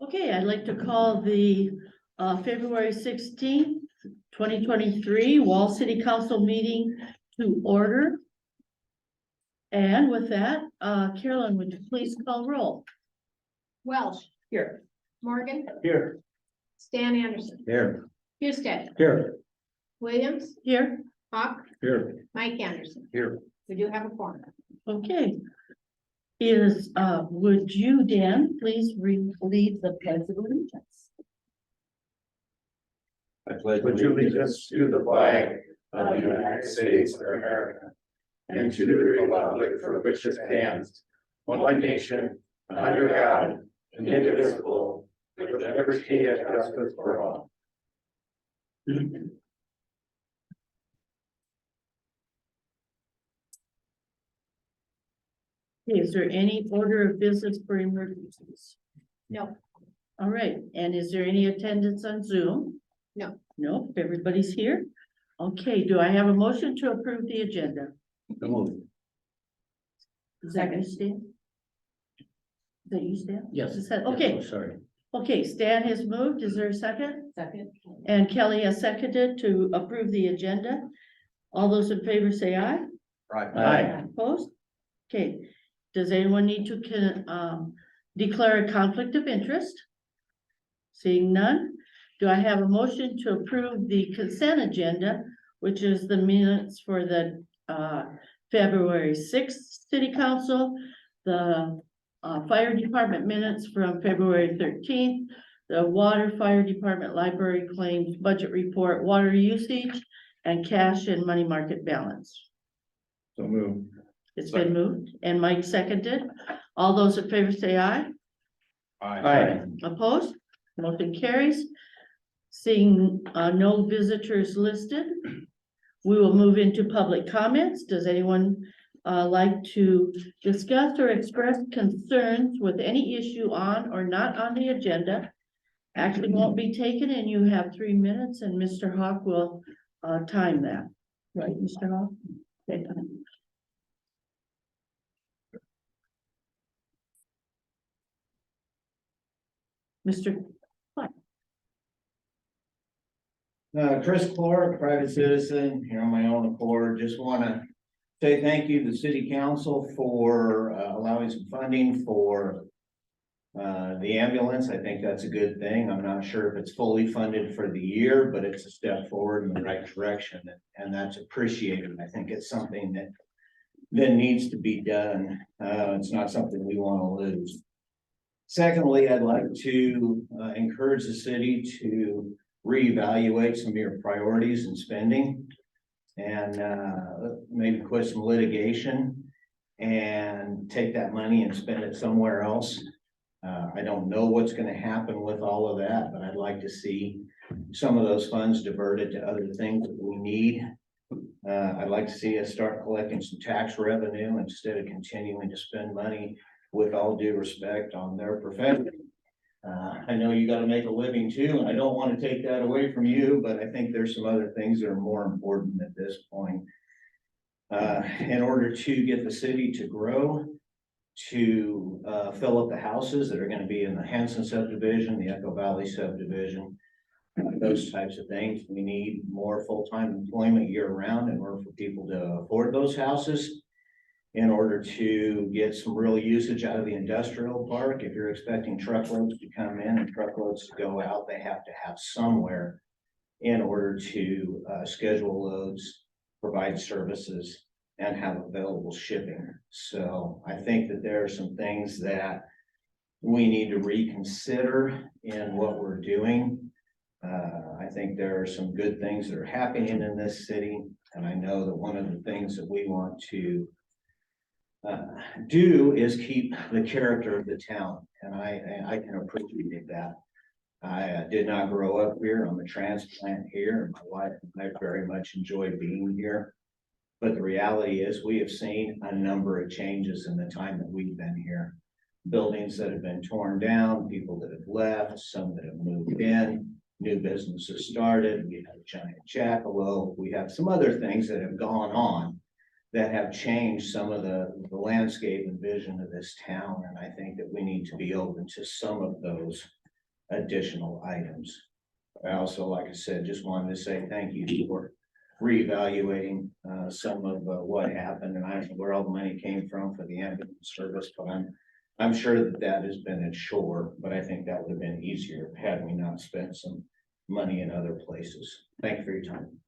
Okay, I'd like to call the February 16th, 2023 Wall City Council meeting to order. And with that, Carolyn, would you please call roll? Welsh. Here. Morgan. Here. Stan Anderson. Here. Houston. Here. Williams. Here. Hawk. Here. Mike Anderson. Here. We do have a forum. Okay. Would you, Dan, please lead the pledge of allegiance? I pledge allegiance to the flag of the United States of America and to the republic for which it stands, one nation, under God, indivisible, with liberty and justice for all. Okay, is there any order of business for emergencies? No. All right, and is there any attendance on Zoom? No. No, everybody's here. Okay, do I have a motion to approve the agenda? Second, Stan? Is that you, Stan? Yes. Is that- okay, Sorry. okay, Stan has moved. Is there a second? Second. And Kelly has seconded to approve the agenda. All those in favor say aye. Aye. Opposed? Okay, does anyone need to declare a conflict of interest? Seeing none, do I have a motion to approve the consent agenda, which is the minutes for the February 6th city council, the fire department minutes from February 13th, the water fire department library claims budget report, water usage, and cash and money market balance. So move. It's been moved and Mike seconded. All those in favor say aye. Aye. Opposed? Motion carries. Seeing no visitors listed, we will move into public comments. Does anyone like to discuss or express concerns with any issue on or not on the agenda? Action won't be taken and you have 3 minutes and Mr. Hawk will time that. Right, Mr. Hawk? Okay. Mr. Chris Clark, private citizen, here on my own accord, just want to say thank you to the city council for allowing some funding for the ambulance. I think that's a good thing. I'm not sure if it's fully funded for the year, but it's a step forward in the right direction, and that's appreciated. I think it's something that needs to be done. It's not something we want to lose. Secondly, I'd like to encourage the city to reevaluate some of your priorities and spending and maybe quit some litigation and take that money and spend it somewhere else. I don't know what's going to happen with all of that, but I'd like to see some of those funds diverted to other things that we need. I'd like to see us start collecting some tax revenue instead of continuing to spend money, with all due respect, on their profession. I know you got to make a living too, and I don't want to take that away from you, but I think there's some other things that are more important at this point. In order to get the city to grow, to fill up the houses that are going to be in the Hanson subdivision, the Echo Valley subdivision, those types of things, we need more full-time employment year-round in order for people to afford those houses. In order to get some real usage out of the industrial park, if you're expecting truckloads to come in and truckloads to go out, they have to have somewhere in order to schedule loads, provide services, and have available shipping. So I think that there are some things that we need to reconsider in what we're doing. I think there are some good things that are happening in this city, and I know that one of the things that we want to do is keep the character of the town, and I can appreciate that. I did not grow up here. I'm a transplant here, and my wife and I very much enjoy being here. But the reality is we have seen a number of changes in the time that we've been here. Buildings that have been torn down, people that have left, some that have moved in, new businesses started. We have a giant jackalope. We have some other things that have gone on that have changed some of the landscape and vision of this town. And I think that we need to be open to some of those additional items. I also, like I said, just wanted to say thank you for reevaluating some of what happened, and I don't know where all the money came from for the ambulance service, but I'm sure that that has been at shore, but I think that would have been easier had we not spent some money in other places. Thank you for your time.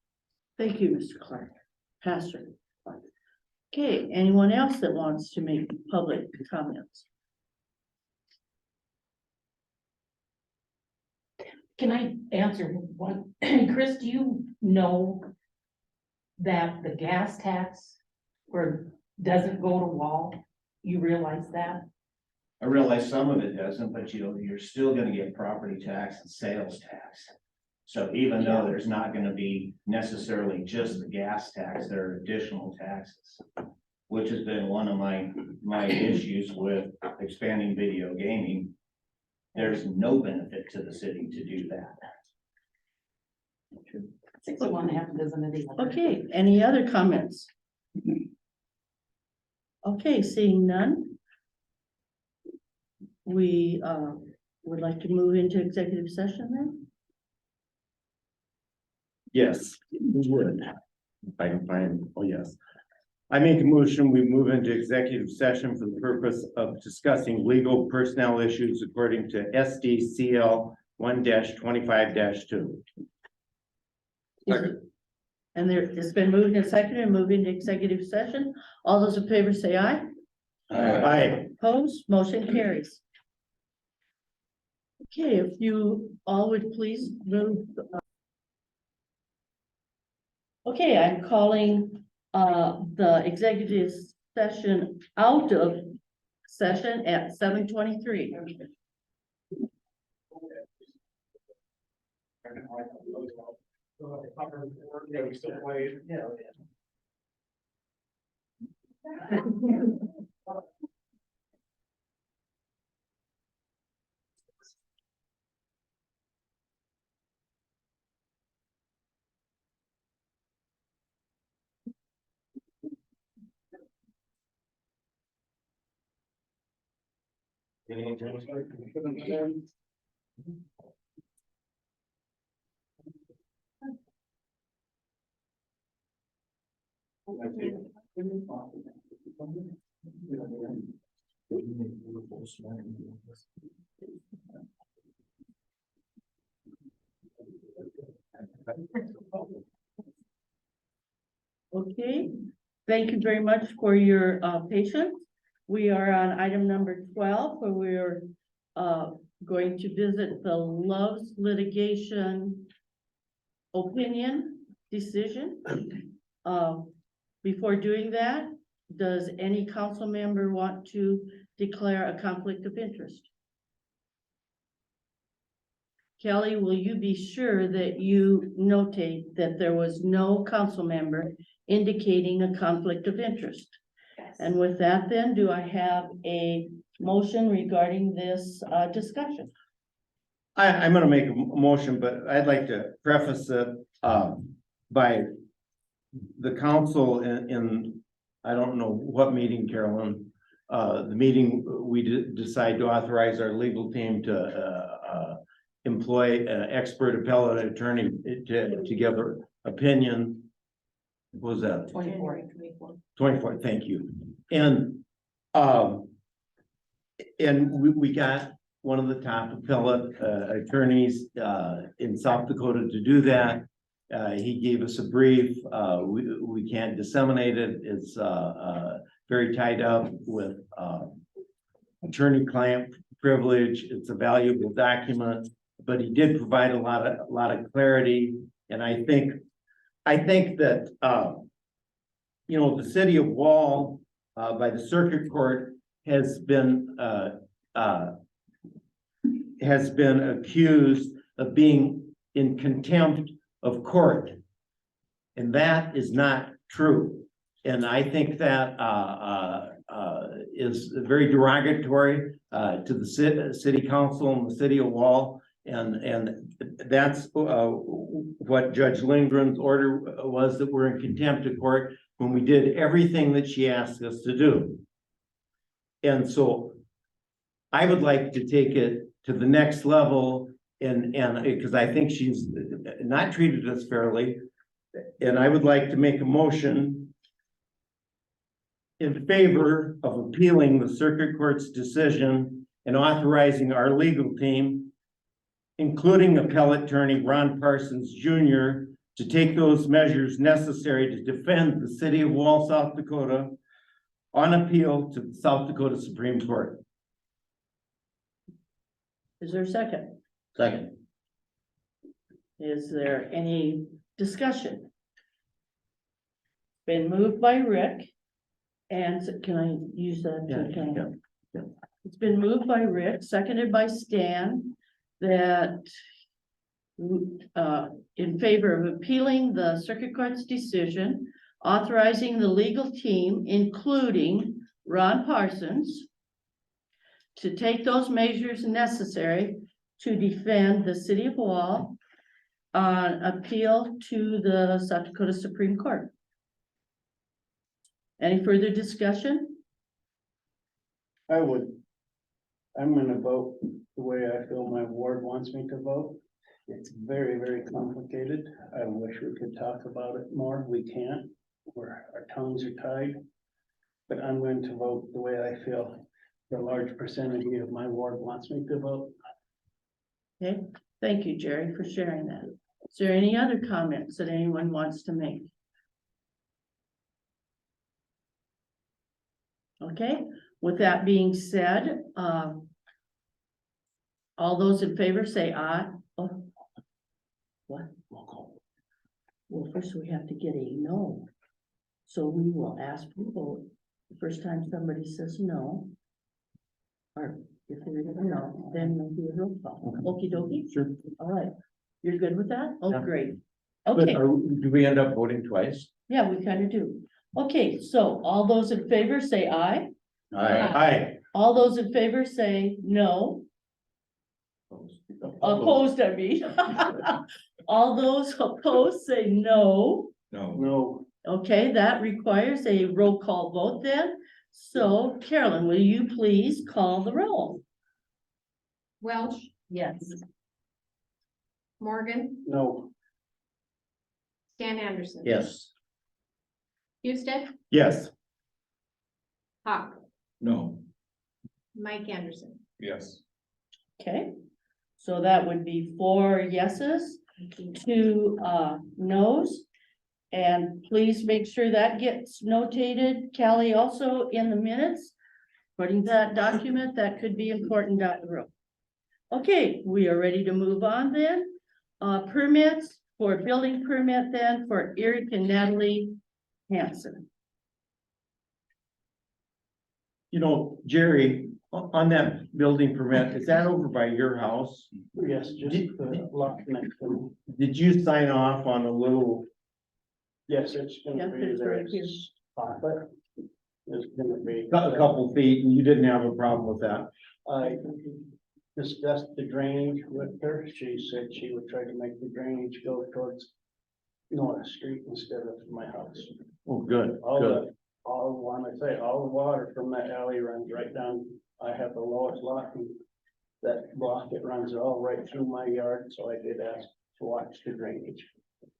Thank you, Mr. Clark. Pastor. Okay, anyone else that wants to make public comments? Can I answer one? Chris, do you know that the gas tax doesn't go to Wall? You realize that? I realize some of it doesn't, but you're still gonna get property tax and sales tax. So even though there's not gonna be necessarily just the gas tax, there are additional taxes. Which has been one of my issues with expanding video gaming. There's no benefit to the city to do that. 61 half a dozen of these. Okay, any other comments? Okay, seeing none. We would like to move into executive session then. Yes, we would. If I can find, oh, yes. I make a motion, we move into executive session for the purpose of discussing legal personnel issues according to SDCL 1-25-2. And it's been moved and seconded and move into executive session. All those in favor say aye. Aye. Opposed, motion carries. Okay, if you all would please move. Okay, I'm calling the executive session out of session at 7:23. Okay, thank you very much for your patience. We are on item number 12, where we're going to visit the Love's litigation opinion decision. Before doing that, does any council member want to declare a conflict of interest? Kelly, will you be sure that you notate that there was no council member indicating a conflict of interest? And with that then, do I have a motion regarding this discussion? I'm gonna make a motion, but I'd like to preface it by the council in I don't know what meeting, Carolyn, the meeting we decide to authorize our legal team to employ an expert appellate attorney to give her opinion. What was that? 24, thank you. And we got one of the top appellate attorneys in South Dakota to do that. He gave us a brief. We can't disseminate it. It's very tied up with attorney-client privilege. It's a valuable document, but he did provide a lot of clarity. And I think that you know, the city of Wall by the circuit court has been accused of being in contempt of court. And that is not true. And I think that is very derogatory to the city council and the city of Wall. And that's what Judge Lindgren's order was, that we're in contempt of court when we did everything that she asked us to do. And so I would like to take it to the next level And because I think she's not treated us fairly. And I would like to make a motion in favor of appealing the circuit court's decision and authorizing our legal team, including appellate attorney Ron Parsons Jr., to take those measures necessary to defend the city of Wall, South Dakota on appeal to the South Dakota Supreme Court. Is there a second? Second. Is there any discussion? Been moved by Rick. And can I use that? Yeah. It's been moved by Rick, seconded by Stan, that in favor of appealing the circuit court's decision, authorizing the legal team, including Ron Parsons, to take those measures necessary to defend the city of Wall on appeal to the South Dakota Supreme Court. Any further discussion? I'm gonna vote the way I feel my ward wants me to vote. It's very, very complicated. I wish we could talk about it more. We can't. Our tongues are tied. But I'm going to vote the way I feel the large percentage of my ward wants me to vote. Okay, thank you, Jerry, for sharing that. Is there any other comments that anyone wants to make? Okay, with that being said, all those in favor say aye. Oh, what? Well, first we have to get a no. So we will ask people, the first time somebody says no, or if they're gonna no, then we'll do a roll call. Okey dokey? Sure. All right, you're good with that? Oh, Yeah. great. But Okay, do we end up voting twice? yeah, we kind of do. Okay, so all those in favor say aye. Aye. All those in favor say no. Opposed, I mean. All those opposed say no. No, Okay, that requires a roll call vote then. So Carolyn, will you please call the roll? Welch, Yes. Morgan, no, Stan Anderson. Yes. Houston, Yes. Hawk, No. Mike Anderson. Yes. Okay, so that would be 4 yeses, 2 noes. And please make sure that gets notated, Callie, also in the minutes. Putting that document, that could be important down the road. Okay, we are ready to move on then. Permits for building permit then for Eric and Natalie Hanson. You know, Jerry, on that building permit, is that over by your house? yes, just the lot next to me. Did you sign off on a little, Yes, it's Yeah, gonna be it's there. right here. But it's gonna be. a couple feet, and you didn't have a problem with that? I discussed the drainage with her. She said she would try to make the drainage go towards North Street instead of my house. Oh, good, All good. all the water from that alley runs right down. I have the lowest lot and that block, it runs all right through my yard, so I did ask to watch the drainage.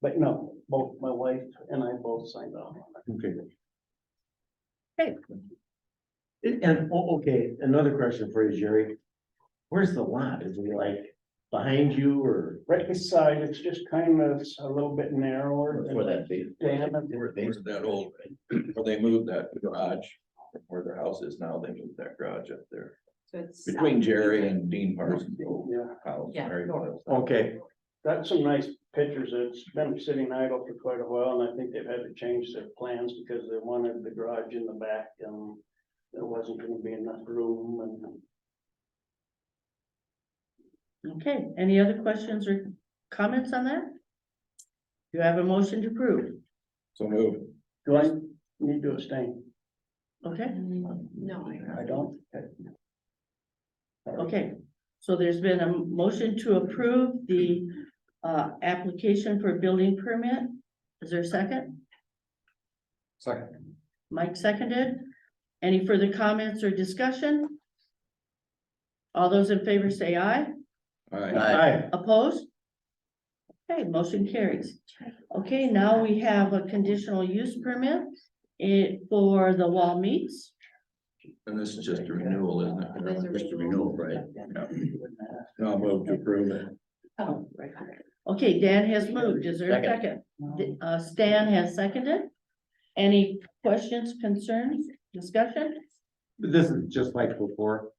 But no, both my wife and I both signed off on it. Okay. Okay. Okay, another question for you, Jerry. Where's the lot? Is it like behind you or? Right beside, it's just kind of a little bit narrower. Where that be? Damn it. Where's that old, where they moved that garage, from where their house is now, they moved that garage up there. So it's Between Jerry and Dean Parsons' Yeah, house. Yeah, Mary north. Bell's. Okay, got some nice pictures. It's been sitting idle for quite a while, and I think they've had to change their plans because they wanted the garage in the back and there wasn't gonna be enough room and Okay, any other questions or comments on that? You have a motion to approve, So move. do I need to abstain? okay? No, I don't. Okay, so there's been a motion to approve the application for a building permit. Is there a second? Second. Mike seconded. Any further comments or discussion? All those in favor say aye. Aye. Opposed? Okay, motion carries. Okay, now we have a conditional use permit for the wall meets. And this is just a renewal, isn't it? That's a Just renewal. right? I'll move to approve it. Oh, right. Okay, Dan has moved. Is there a second? Stan has seconded. Any questions, concerns, discussion? This is just like before.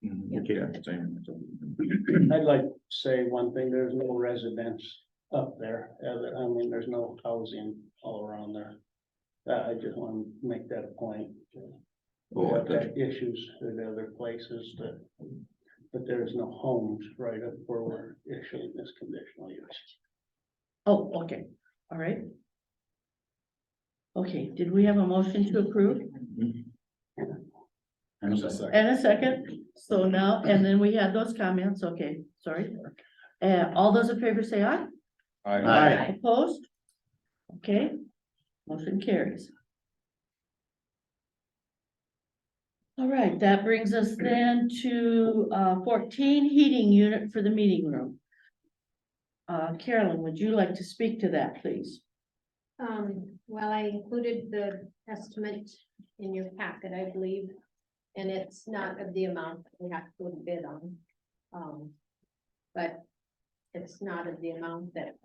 Okay, same. I'd like to say one thing, there's no residence up there, I mean, there's no housing all around there. I just want to make that a point. We have had issues in other places but there's no homes right up where we're issuing this conditional use. Oh, okay, all right. Okay, did we have a motion to approve? And a second. And a second, so now, and then we had those comments, okay, sorry. All those in favor say aye. Aye. Opposed? Okay, motion carries. All right, that brings us then to 14 heating unit for the meeting room. Carolyn, would you like to speak to that, please? Well, I included the estimate in your packet, I believe, and it's not of the amount that we have to put a bid on. But it's not of the amount that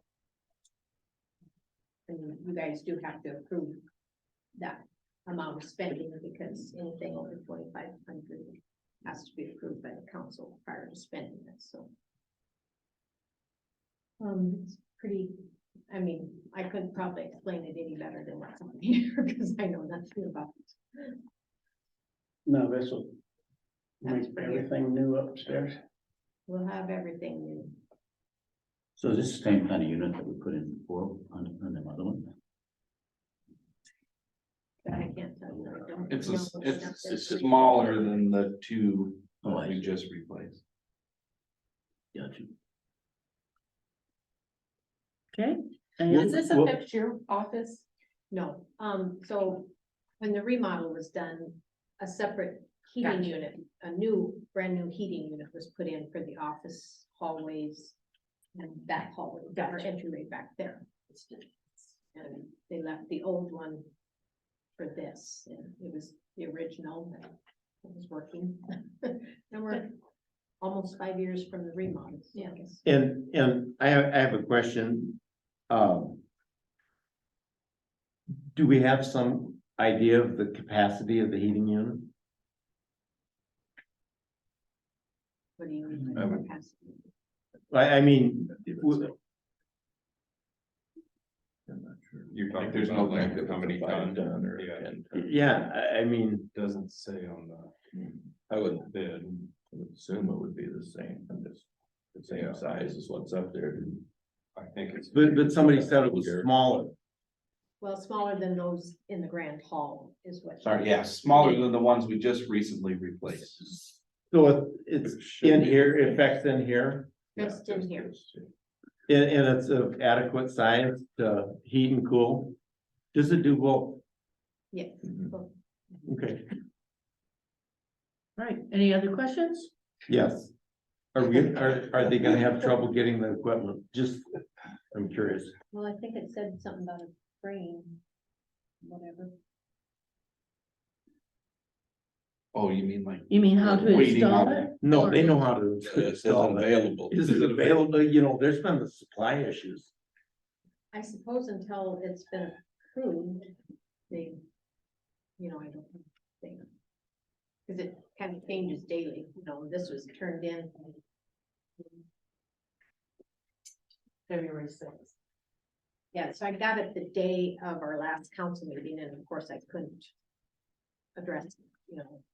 you guys do have to approve that amount of spending, because anything over 2,500 has to be approved by the council prior to spending it, so. It's pretty, I mean, I couldn't probably explain it any better than what's on here, because I know nothing about it. No, this will That's make pretty- everything new upstairs. We'll have everything new. So is this the same kind of unit that we put in before on the other one? But I can't tell you. I don't It's know a, what's up it's there for smaller than the two Oh, I we see. just replaced. Gotcha. Okay? Is this And affect your office? No, so when the remodel was done, a separate heating Gotcha. unit, a new, brand new heating unit was put in for the office hallways. And that hallway, our Gotcha. entryway back there. And they left the old one for this, and it was the original that was working. And we're almost 5 years from the remodel, yeah, I guess. And I have a question. Do we have some idea of the capacity of the heating unit? What do you mean? I would- capacity? I mean, You're talking, there's no limit to how many tons. Ton or Yeah. 10 ton. yeah, I mean, Doesn't say on the I would bid. assume it would be the same, and just the same size as what's up there. I think it's. but somebody said it was smaller. Well, smaller than those in the grand hall is what. Sorry, yeah, smaller than the ones we just recently replaced. So it's in here, it affects in here, Just in here. and it's of adequate size to heat and cool. Does it do both? Yes. Mhm. Okay, all right, any other questions? yes. Are they gonna have trouble getting the equipment? Just, I'm curious. Well, I think it said something about a frame, whatever. Oh, you mean like? You mean how to Waiting install on it? No, they know how to It says install it. available. Is it available? You know, there's been the supply issues. I suppose until it's been approved, they, I don't think. Cause it kind of changes daily, this was turned in. February 6th. Yeah, so I got it the day of our last council meeting, and of course I couldn't address,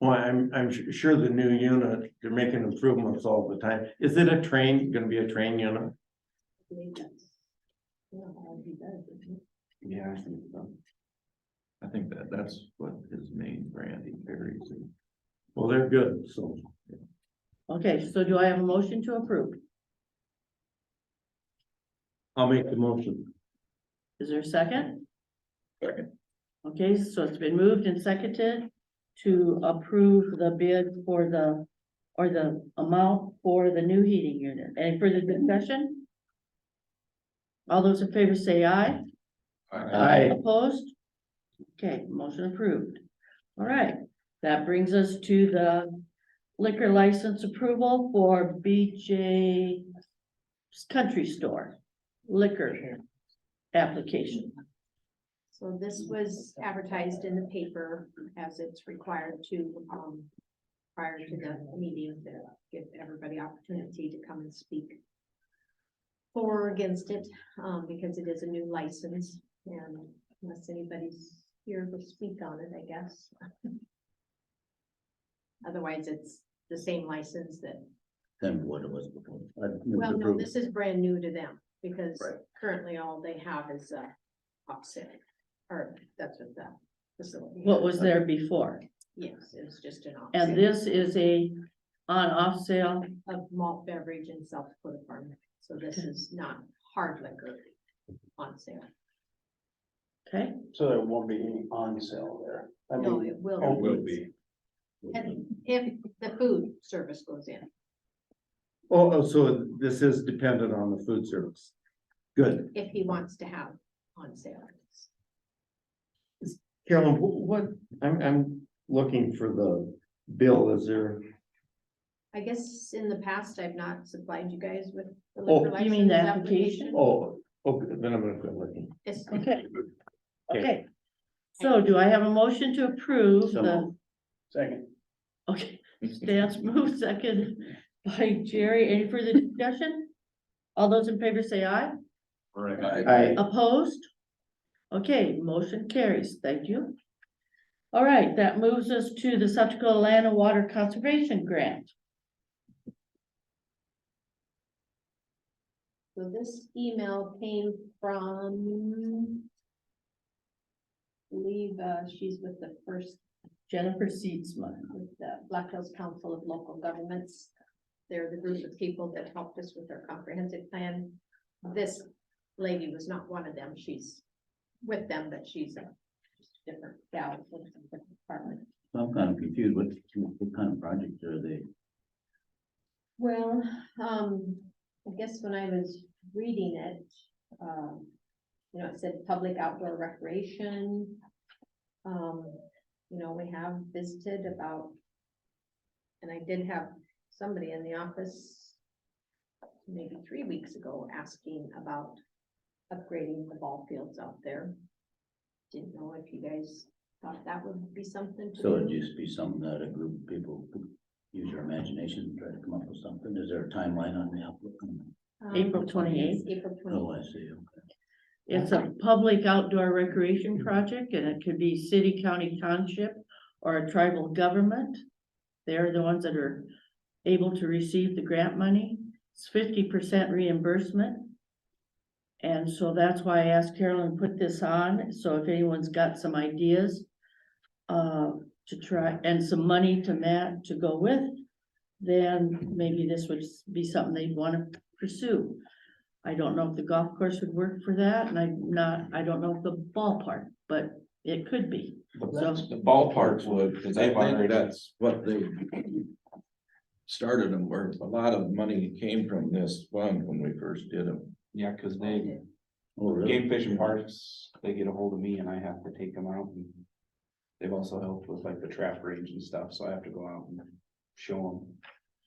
Well, I'm sure the new unit, they're making improvements all the time. Is it gonna be a train unit? I believe that's. All he does, isn't it? Yeah, I think so. I think that's what his main brand he carries. Well, they're good, so. Okay, so do I have a motion to approve? I'll make the motion. Is there a second? Second. Okay, so it's been moved and seconded to approve the bid for the or the amount for the new heating unit. Any further discussion? All those in favor say aye. Aye. Opposed? Okay, motion approved. All right, that brings us to the liquor license approval for BJ Country Store liquor application. So this was advertised in the paper as it's required to, prior to the meeting to give everybody opportunity to come and speak for or against it, because it is a new license, and unless anybody's here to speak on it, I guess. Otherwise, it's the same license that, Then what it was before. well, no, this is brand new to them, because Right. currently all they have is offset, or that's what the facility. What has. was there before? Yes, it's just an And offset this is a on-off sale. of malt beverage in South Dakota Farm, so this is not hard liquor on sale. Okay, So there won't be any on sale there. I No, mean, it will. It will be. And if the food service goes in, Oh, so this is dependent on the food service. Good. if he wants to have on sale. Carolyn, what, I'm looking for the bill, is there? I guess in the past, I've not supplied you guys with the Oh, liquor you mean the license application? Oh, okay, then I'm gonna quit looking. It's- okay, okay. So do I have a motion to approve So the, moved. second, okay, Stance moved, second by Jerry. Any further discussion? All those in favor say aye. I, Opposed? Okay, motion carries. Thank you. All right, that moves us to the South Dakota Land and Water Conservation Grant. So this email came from, I believe, she's with the first, Jennifer Seedsman. with the Black Hills Council of Local Governments. They're the group of people that helped us with our comprehensive plan. This lady was not one of them. She's with them, but she's a different gal with a different department. I'm kind of confused. What kind of project are they? Well, I guess when I was reading it, it said public outdoor recreation. We have visited about, and I did have somebody in the office maybe 3 weeks ago asking about upgrading the ball fields out there. Didn't know if you guys thought that would be something to So it'd do. just be something that a group of people could use their imagination and try to come up with something. Is there a timeline on the applicant? April 28th. April Oh, I 28th. see. Okay. It's a public outdoor recreation project, and it could be city, county, township, or a tribal government. They're the ones that are able to receive the grant money. It's 50% reimbursement. And so that's why I asked Carolyn to put this on, so if anyone's got some ideas to try, and some money to go with, then maybe this would be something they'd want to pursue. I don't know if the golf course would work for that, and I don't know if the ballpark, but it could be. The ballparks would, because I they've think already, that's what they started them, where a lot of money came from this fund when we first did them. yeah, because they, Oh, really? game fish and parks, they get a hold of me and I have to take them out. And they've also helped with like the trap range and stuff, so I have to go out and show them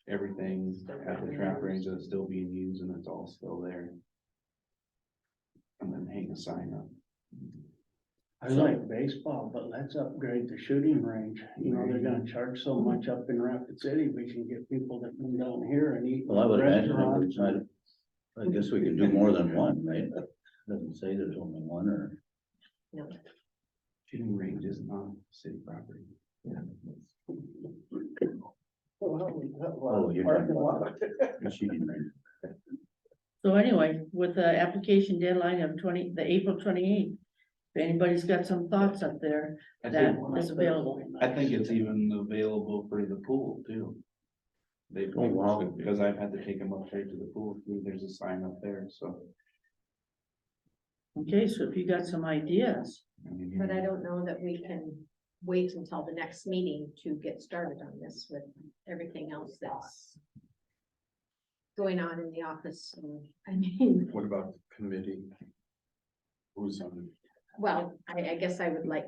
everything at the trap range that's still being used and it's all still there. And then hang a sign up. I like baseball, but let's upgrade the shooting range. They're gonna charge so much up in Rapid City, we can get people that come down here and eat. Well, I would imagine, restaurants. I guess we could do more than one, right? Doesn't say there's only one or. Shooting range isn't on city property. Oh, you're talking about the shooting range. So anyway, with the application deadline of the April 28th, if anybody's got some thoughts up there, I that think, is available. I think it's even available for the pool too. They, Oh, wow. because I've had to take them up there to the pool, too. There's a sign up there, so. Okay, so if you got some ideas, I mean, But I don't know that we can wait until the next meeting to get started on this with everything else that's going on in the office. And, I mean, What about the committee? Who's on? well, I guess I would like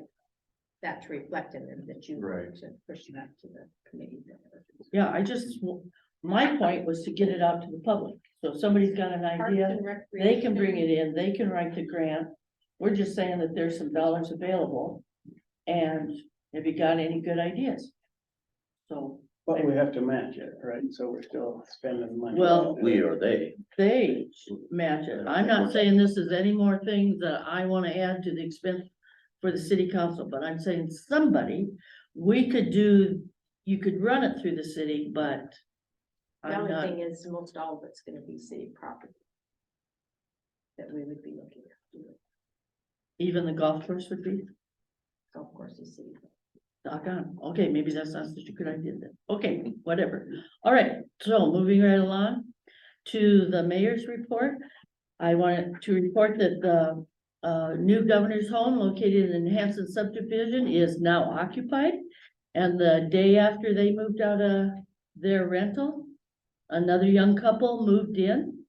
that to reflect in them, that you Right. want to push that to the committee. Yeah, my point was to get it out to the public. So if somebody's got an Parks idea, and they can Recreation. bring it in, they can write the grant. We're just saying that there's some dollars available. And have you got any good ideas? So But we have to match it, right? So we're still spending money. Well, We or they. they match it. I'm not saying this is any more things that I wanna add to the expense for the city council, but I'm saying somebody, we could do, you could run it through the city, but The I'm only not, thing is, most all of it's gonna be city property that we would be looking at. even the golf course would be, Golf course is city. doggone, okay, maybe that's not such a good idea then. Okay, whatever. All right, so moving right along to the mayor's report. I wanted to report that the new governor's home located in Hanson subdivision is now occupied. And the day after they moved out of their rental, another young couple moved in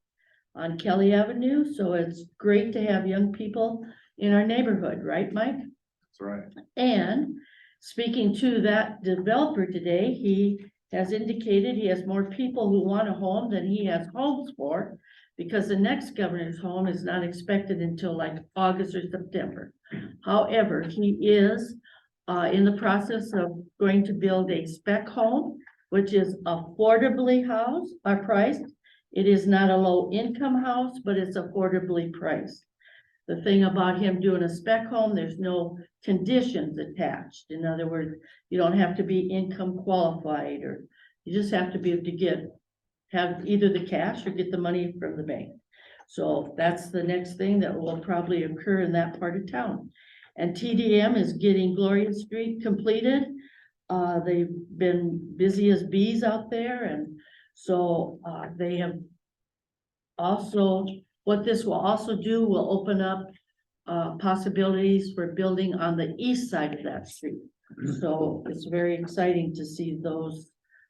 on Kelly Avenue. So it's great to have young people in our neighborhood, right, Mike? That's right. And speaking to that developer today, he has indicated he has more people who want a home than he has homes for, because the next governor's home is not expected until like August or September. However, he is in the process of going to build a spec home, which is affordably housed or priced. It is not a low income house, but it's affordably priced. The thing about him doing a spec home, there's no conditions attached. In other words, you don't have to be income qualified, or you just have to be able to have either the cash or get the money from the bank. So that's the next thing that will probably occur in that part of town. And TDM is getting Gloria Street completed. They've been busy as bees out there, and so they have also, what this will also do will open up possibilities for building on the east side of that street. So it's very exciting to see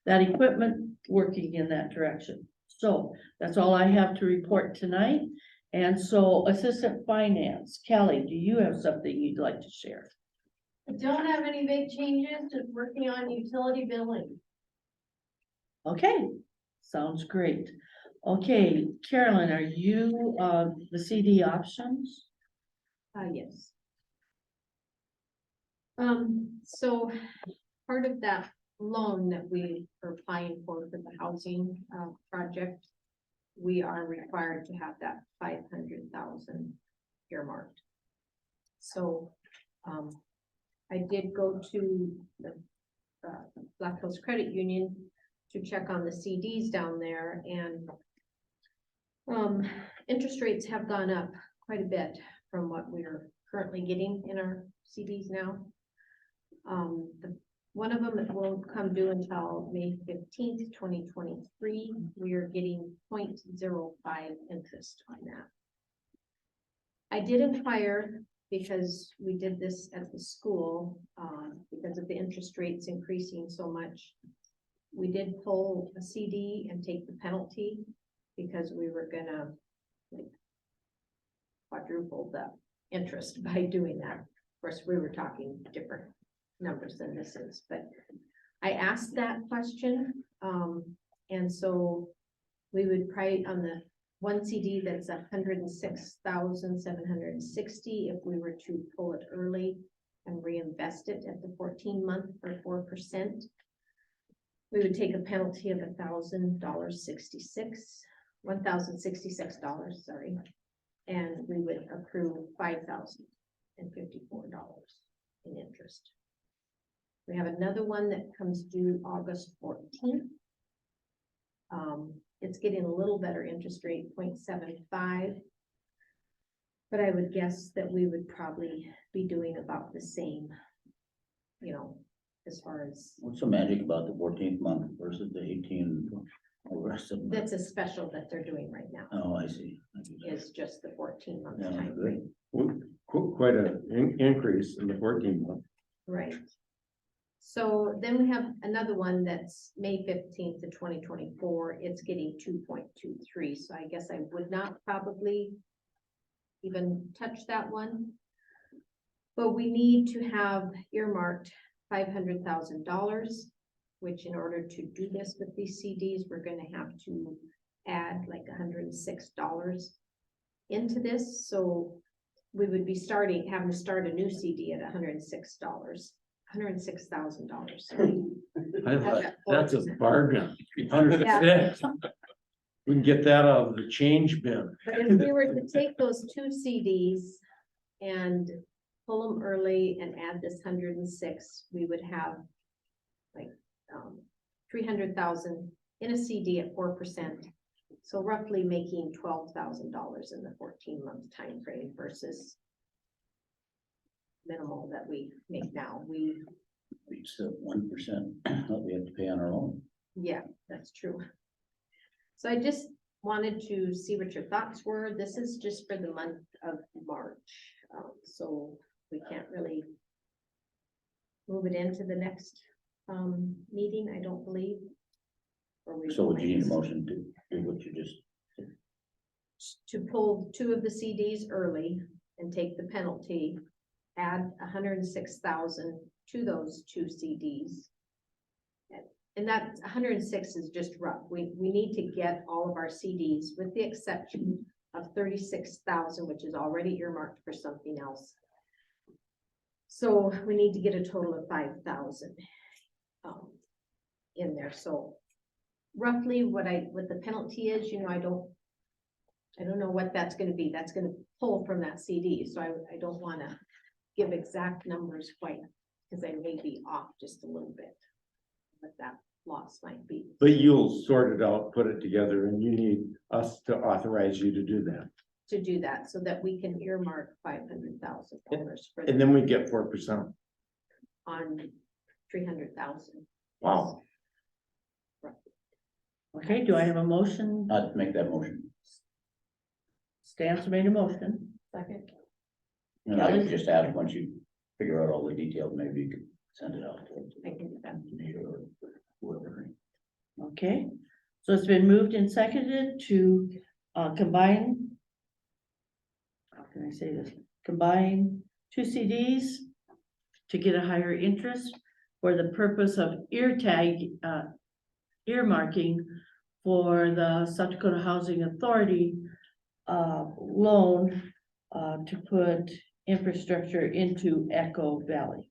that equipment working in that direction. So that's all I have to report tonight. And so Assistant Finance, Kelly, do you have something you'd like to share? I don't have any big changes, just working on utility billing. Okay, sounds great. Okay, Carolyn, are you the CD options? Yes. So part of that loan that we are applying for the housing project, we are required to have that 500,000 earmarked. So I did go to the Black Hills Credit Union to check on the CDs down there, and interest rates have gone up quite a bit from what we're currently getting in our CDs now. One of them won't come due until May 15th, 2023. We are getting 0.05 interest on that. I did inquire, because we did this at the school, because of the interest rates increasing so much. We did pull a CD and take the penalty, because we were gonna like quadruple the interest by doing that. Of course, we were talking different numbers than this is, but I asked that question. And so we would probably, on the one CD that's 106,760, if we were to pull it early and reinvest it at the 14-month for 4%, we would take a penalty of $1,066, sorry, and we would accrue $5,054 in interest. We have another one that comes due August 14th. It's getting a little better interest rate, 0.75. But I would guess that we would probably be doing about the same, as far as, What's the magic about the 14th month versus the 18? Or rest of them? that's a special that they're doing right now, Oh, I see. is just the 14-month Yeah, time. great. Quite an increase in the 14 month. Right, So then we have another one that's May 15th to 2024. It's getting 2.23. So I guess I would not probably even touch that one. But we need to have earmarked $500,000, which in order to do this with these CDs, we're gonna have to add like $106 into this. So we would be having to start a new CD at $106, $106,000. That's a bargain. Yeah. We can get that out of the change bin. But if we were to take those two CDs and pull them early and add this 106, we would have like 300,000 in a CD at 4%. So roughly making $12,000 in the 14-month time frame versus minimal that we make now. We still 1% that we have to pay on our own. Yeah, that's true. So I just wanted to see what your thoughts were. This is just for the month of March. So we can't really move it into the next meeting, I don't believe. Or we So would you need a might motion to do what you just, to pull two of the CDs early and take the penalty, add 106,000 to those two CDs. And that 106 is just rough. We need to get all of our CDs with the exception of 36,000, which is already earmarked for something else. So we need to get a total of 5,000 in there. So roughly what the penalty is, you know, I don't know what that's gonna be. That's gonna pull from that CD. So I don't wanna give exact numbers quite, because I may be off just a little bit. What that loss might be. But you'll sort it out, put it together, and you need us to authorize you to do that. To do that, so that we can earmark $500,000 for And then we get 4%. on 300,000. Wow. Okay, do I have a motion? I'd make that motion. Stance made a motion. Second. And I could just add, once you figure out all the details, maybe you could send it out I can do that. to me or whoever. Okay, so it's been moved and seconded to combine. How can I say this? Combine two CDs to get a higher interest for the purpose of earmarking for the South Dakota Housing Authority loan to put infrastructure into Echo Valley.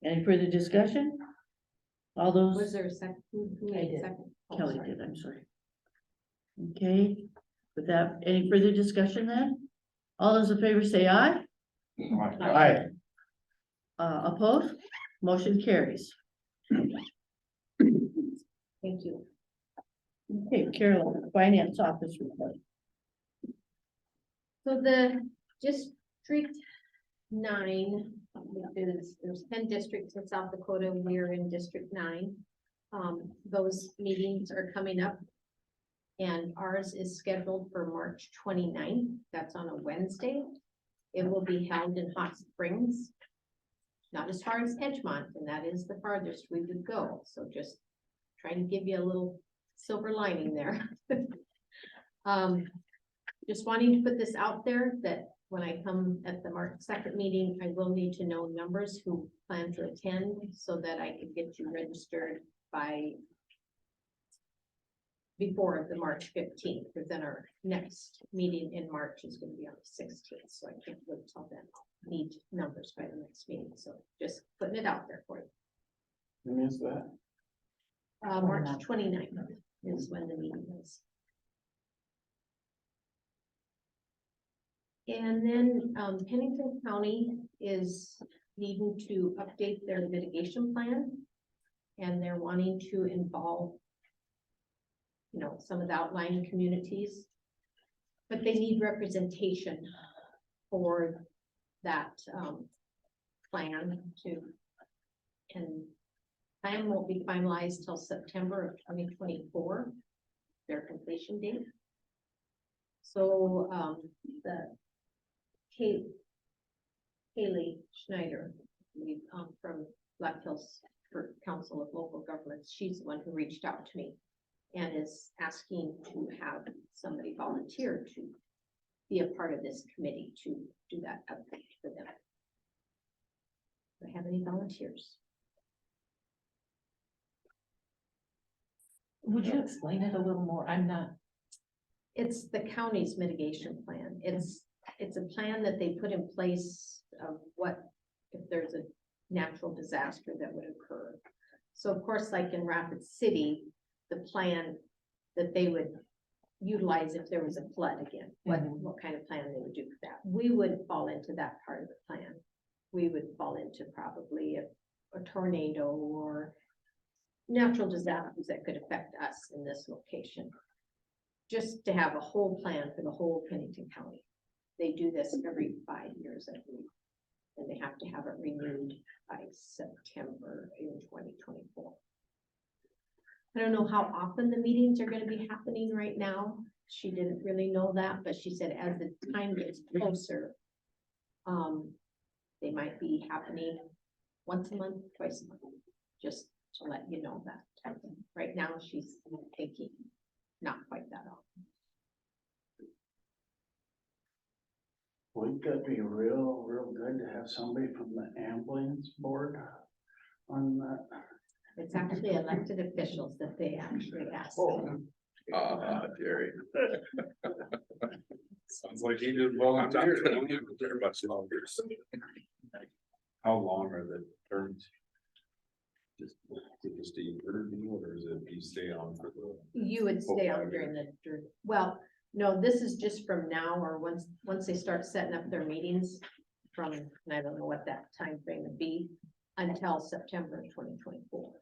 Any further discussion? All Was those, there a second? Who made a second? Oh, Kelly sorry. did, I'm sorry. Okay, with that, any further discussion then? All those in favor say aye. Aye. Opposed? Motion carries. Thank you. Okay, Carolyn, Finance Office report. So the District 9, there's 10 districts in South Dakota, we're in District 9. Those meetings are coming up. And ours is scheduled for March 29th. That's on a Wednesday. It will be held in Hot Springs. Not as far as Edgemont, and that is the farthest we would go. So just trying to give you a little silver lining there. Just wanting to put this out there that when I come at the March 2nd meeting, I will need to know numbers who plan to attend so that I can get you registered before the March 15th, because then our next meeting in March is going to be on the 16th. So I can't wait till then. I'll need numbers by the next meeting. So just putting it out there for you. When is that? March 29th is when the meeting is. And then Pennington County is needing to update their mitigation plan. And they're wanting to involve, you know, some of the outlying communities. But they need representation for that plan and plan won't be finalized till September of 2024, their completion date. So the Haley Schneider from Black Hills for Council of Local Governments. She's the one who reached out to me and is asking to have somebody volunteer to be a part of this committee to do that update for them. Do I have any volunteers? Would you explain it a little more? I'm not, It's the county's mitigation plan. It's a plan that they put in place of what if there's a natural disaster that would occur. So of course, like in Rapid City, the plan that they would utilize if there was a flood again, what kind of plan they would do for that. We would fall into that part of the plan. We would fall into probably a tornado or natural disasters that could affect us in this location. Just to have a whole plan for the whole Pennington County. They do this every 5 years, I believe. And they have to have it renewed by September in 2024. I don't know how often the meetings are gonna be happening right now. She didn't really know that, but she said as the time gets closer, they might be happening once a month, twice a month, just to let you know that. Right now, she's thinking not quite that often. Wouldn't that be real good to have somebody from the ambulance board on that? It's actually elected officials that they actually ask. Jerry. Sounds like he did volunteer. They're much longer. How long are the terms? Just a year, or is it you stay on for the? You would stay on during well, no, this is just from now or once they start setting up their meetings from, and I don't know what that time frame would be, until September 2024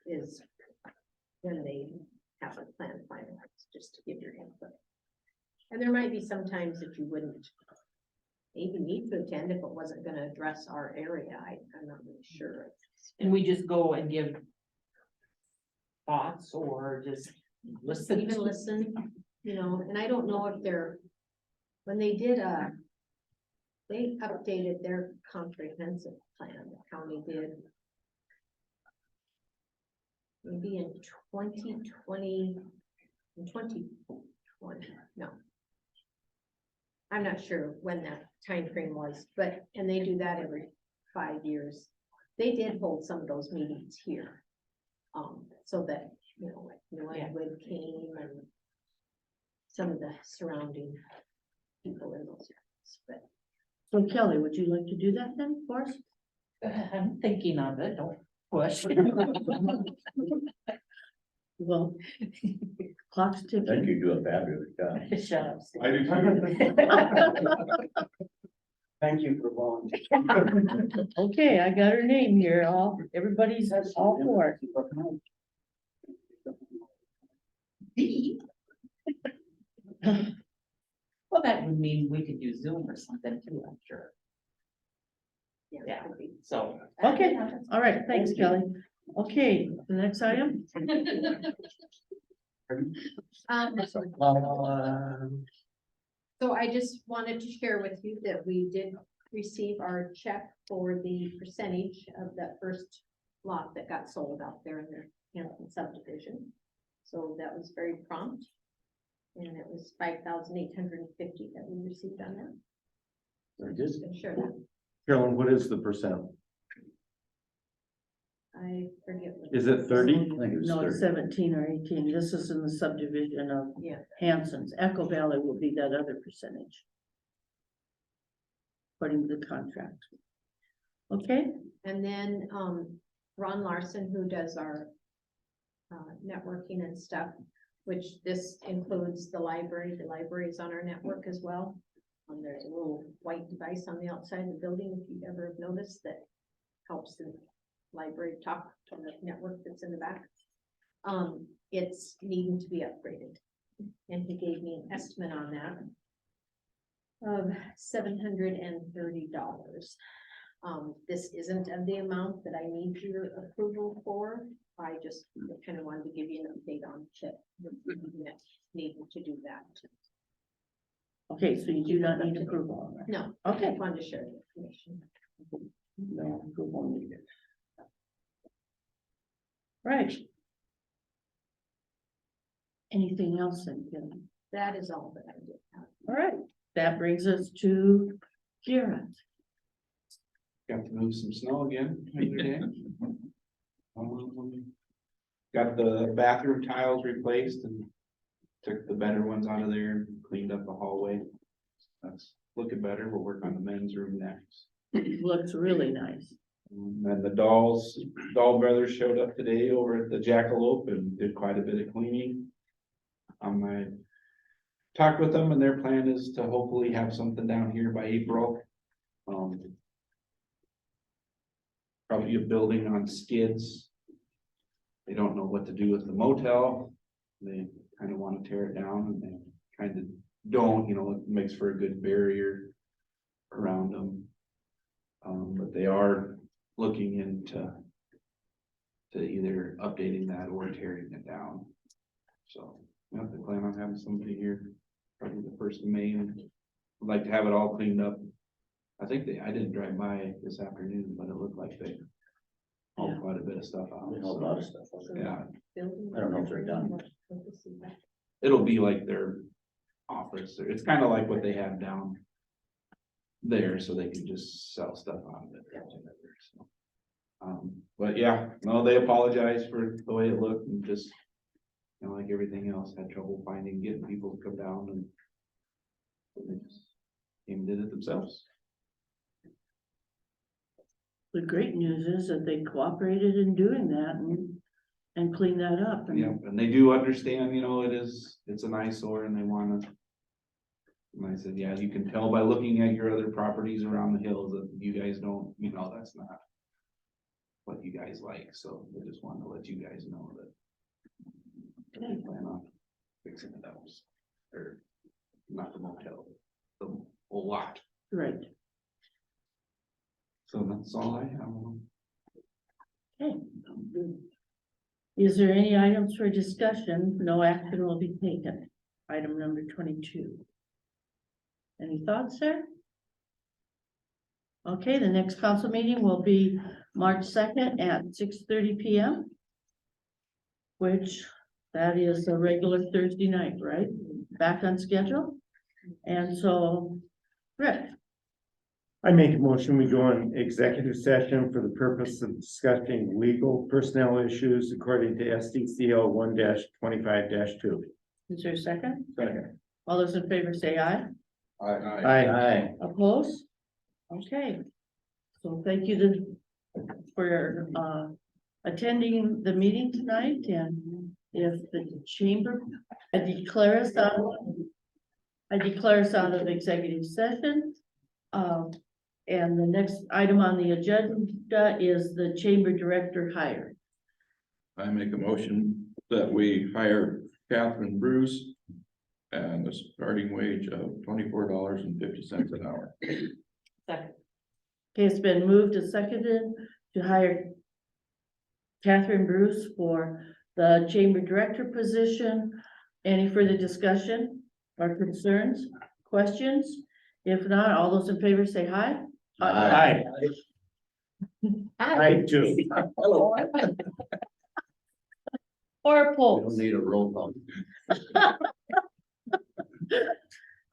is when they have a plan finalized, just to give your input. And there might be some times that you wouldn't even need to attend if it wasn't gonna address our area. I'm not really sure. and we just go and give thoughts or just listen. Even listen, you know, and I don't know if when they did they updated their comprehensive plan, the county did. Maybe in 2020, no. I'm not sure when that time frame was, and they do that every 5 years. They did hold some of those meetings here. So that, you know, like New England came and some of the surrounding people in those areas, but So Kelly, would you like to do that then for us? I'm thinking of it, don't push. Well, clock's I think ticking. you do a fabulous job. Shut up. Steve. I do too. Thank you for volunteering. Okay, I got her name here, everybody's all for it. Well, that would mean we could do Zoom or something too, I'm sure. Yeah, could be. so. Okay, all right, thanks, Kelly. Okay, the next item. So I just wanted to share with you that we did receive our check for the percentage of that first lot that got sold out there in the Hampton subdivision. So that was very prompt. And it was 5,850 that we received on that. Very good. Just to share that. Carolyn, what is the percent? I forget. what Is it 30? I think it was No, 30. it's 17 or 18. This is in the subdivision of Yeah, Hanson's. Echo Valley will be that other percentage. According to the contract. Okay, and then Ron Larson, who does our networking and stuff, which this includes the library. The library is on our network as well. There's a little white device on the outside of the building, if you've ever noticed, that helps the library talk to the network that's in the back. It's needing to be upgraded. And he gave me an estimate on that of $730. This isn't of the amount that I need your approval for. I just kind of wanted to give you an update on it. Needing to do that. okay, so you do not need approval on that. No, I Okay. just wanted to share the information. No, good one. Right. Anything else then, Kim? That is all that I did. All right, that brings us to Kira. Got to move some snow again the other day. Got the bathroom tiles replaced and took the better ones out of there and cleaned up the hallway. That's looking better. We'll work on the men's room next. Looks really nice. And the Dahl brothers showed up today over at the Jackalope and did quite a bit of cleaning. I talked with them and their plan is to hopefully have something down here by April. Probably a building on skids. They don't know what to do with the motel. They kind of want to tear it down and they kind of don't, it makes for a good barrier around them. But they are looking into either updating that or tearing it down. So, they plan on having somebody here probably the 1st of May and would like to have it all cleaned up. I didn't drive by this afternoon, but it looked like they hauled quite a bit of stuff out. We know a lot of stuff. Yeah, I don't know if they're done. it'll be like their office, it's kind of like what they have down there, so they can just sell stuff out of it. So, but yeah, no, they apologize for the way it looked and just, like everything else, had trouble getting people to come down and they just came and did it themselves. The great news is that they cooperated in doing that and clean that up. Yeah, and they do understand, it's an eyesore and they wanna. And I said, yeah, you can tell by looking at your other properties around the hills that you guys don't, that's not what you guys like, so they just wanted to let you guys know that they plan on fixing it up. Or not the motel, the whole lot. Right. So that's all I have. Okay. Is there any items for discussion? No action will be taken. Item number 22. Any thoughts, sir? Okay, the next council meeting will be March 2nd at 6:30 p.m. Which that is a regular Thursday night, right? Back on schedule. And so, Rick, I make a motion, we go on executive session for the purpose of discussing legal personnel issues according to SDCL 1-25-2. is there a second? Second. All those in favor say aye. Aye. Opposed? Okay. So thank you for attending the meeting tonight, and if the chamber, I declare us out of executive session. And the next item on the agenda is the chamber director hire. I make a motion that we hire Catherine Bruce and the starting wage of $24.50 an hour. Second. Okay, it's been moved and seconded to hire Catherine Bruce for the chamber director position. Any further discussion or concerns, questions? If not, all those in favor say aye. Aye. Aye too. Or We don't opposed. need a roll call.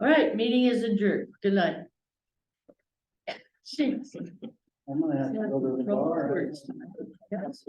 All right, meeting is adjourned. Good night. Jeez. I'm gonna have to go to the bar. Yes.